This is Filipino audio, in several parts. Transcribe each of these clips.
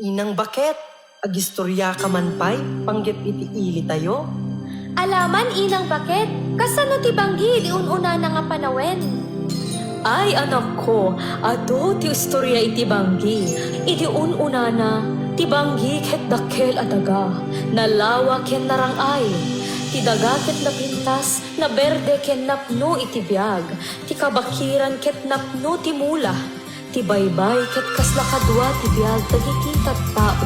Inang bakit? Agistorya ka man pa'y, panggit iti ili tayo? Alaman inang bakit? Kasano ti banggi di ununa na nga panawen? Ay anak ko, ato ti istorya iti banggi. Iti ununa na, ti banggi ket dakkel adaga. Nalawa ken narangay. Ti daga ket napintas, na berde ken napno iti biag. Ti kabakiran ket napno ti mula. Ti baybay ket kasla kadwa ti biag dagiti tattao.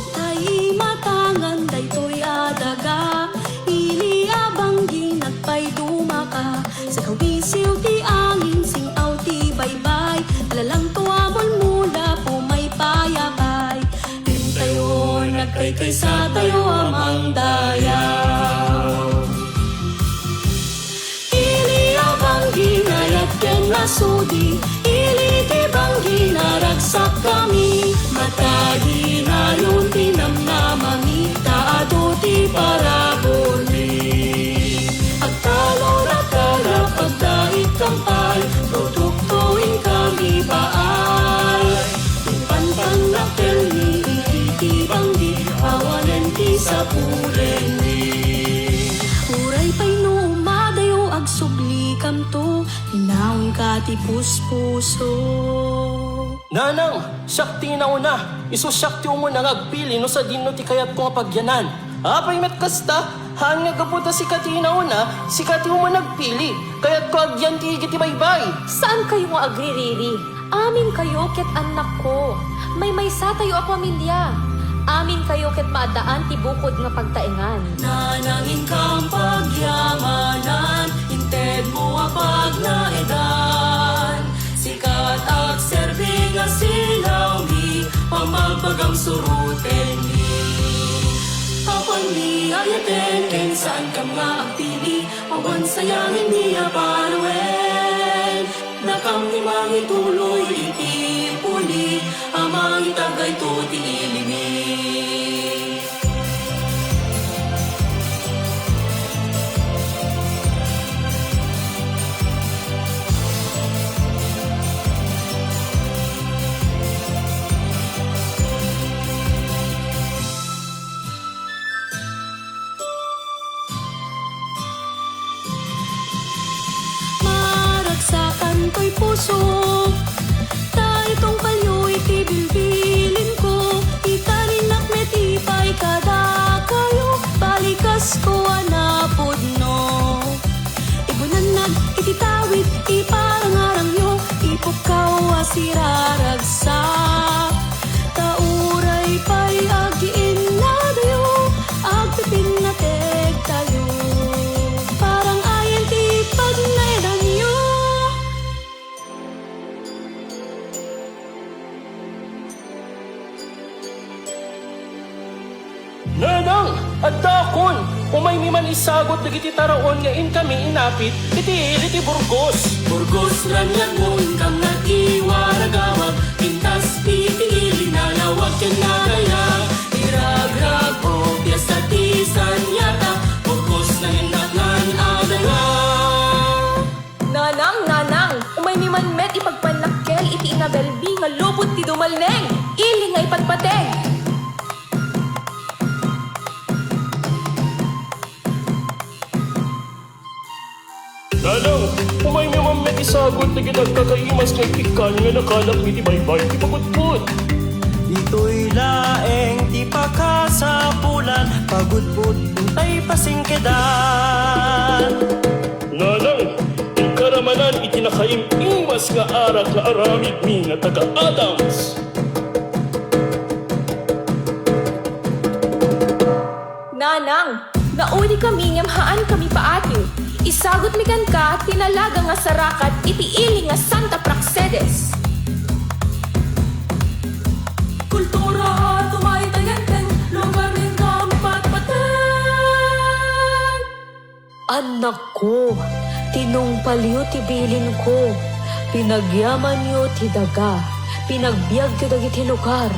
Tay matangan daytoy adaga, ili abanggi nagpay dumaka. Sa kawisiw ti angin singaw ti baybay, alalang tuamon mula po may payapay. Tayo nagkaykay sa tayo amang dayaw. Ili abanggi nayat ken nasudi, ili ti banggi naragsak kami. Matagi na yun tinamnamami, taado ti parabuli. Agtalo-ratala pagdait kampay, produktoin kami baay. Impantang naktel ni iti banggi, awanen ti sapulen ni. Uray pa'y no umadayo agsubli kam to, inaon ka ti puspuso. Nanang, syakti na una. Iso syakti mo nang agpili no sa dino ti kayat ko nga pagyanan. Apay met kasta, haan nga kaputa si kati na una, si kati mo nagpili. Kayat ko agyan ti higit ti baybay. Saan kayo nga agririri? Amin kayo ket anak ko. May maysa tayo a pamilya. Amin kayo ket maadaan ti bukod nga pagtaengan. Nanangin kang pagyamanan, inted mo apag na edan. Sikat at serbi nga silaw mi, pamagbagang suruten mi. Apan mi ayaten, ken saan ka nga agpili, awan sayangin niya paruel. Nakam ni mangi tuloy iti puli, amang itagay to ti ilimi. Maragsakan ko'y puso, itong palyo iti bilbilin ko. Itarinak met ipay kada kayo, balikas ko anapod no. Ibunan nag ititawid, iparangarang yo, ipukaw asiraragsak. Tauray pa'y agiin na dayo, agpipin na teg tayo. Parang ayan ti pagnaedan yo. Nanang, at dakon, umay mi man isagot dagiti taraon nga in kami inapit, iti ili ti Burgos. Burgos ranyagon kang nag-iwaragawag, pintas piti-ili nalawag ken nagaya. Iragrag o piyesta ti sanyata, Burgos na hinaklan adala. Nanang, umay mi man met ipagpanakkel iti inabelbi nga lubot ti dumalneng. Ili nga ipagpateng. Nanang, umay mi man met isagot na ginagkakaimas nga ikan nga nakalap iti baybay ti pagudpud. Ito'y laeng ti pakasapulan, pagudpud untay pasingkedan. Nanang, ikaramanan iti nakaimas nga arak na aramid mi nga taga-Adams. Nanang, nauli kami ngamhaan kami paati. Isagot mi kan ka, tinalaga nga sarakat, iti ili nga Santa Praxedes. Kultura tumaytayan lugar ng kampatpatan. Anak ko, tinumpalyo ti bilin ko. Pinagyaman yo ti daga, pinagbiag ti dagiti lugar.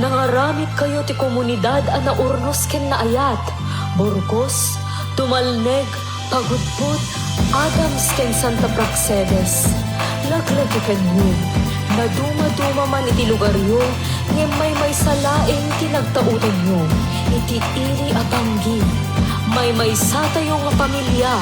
Nangaramit kayo ti komunidad a naurnos ken naayat. Burgos, Tumalneg, Pagudpud, Adams ken Santa Praxedes. Naglaglag ikanyo, na duma-duma man iti lugar yo, ngem may salaeng tinagtautan yo, iti iri a Banggi, may sa tayo nga pamilya.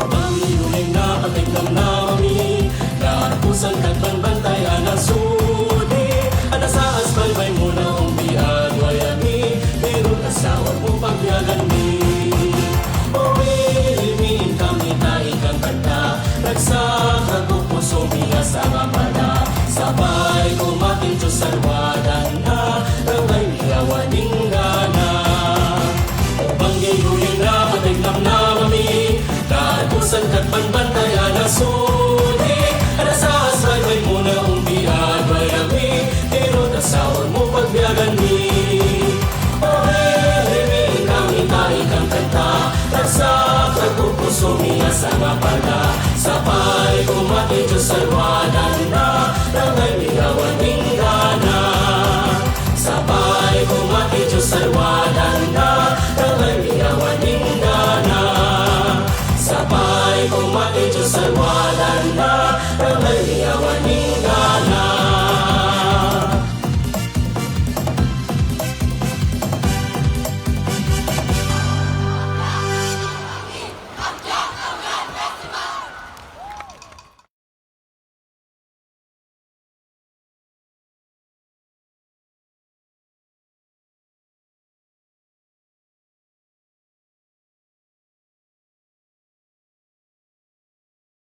Panginoon na patiglam nami, karapusan kat banbantayan ang sudi. Anasaas balbay mo na umbiad wayami, pero kasawag mo pagyagan mi. O ilmin kami tayo kang kanta, nagsakag ko puso miya sa mapala. Sabay kumating Diyos sarwadan na, rangay miyawaning gana. O Banggi na patiglam nami, karapusan kat banbantayan ang sudi. Anasaas balbay mo na umbiad wayami, pero kasawag mo pagyagan mi. O ilmin kami tayo kang kanta, nagsakag ko puso miya sa mapala. Sabay kumating Diyos sarwadan na, rangay miyawaning gana. Sabay kumating Diyos sarwadan na, rangay miyawaning gana. Sabay kumating Diyos sarwadan na, rangay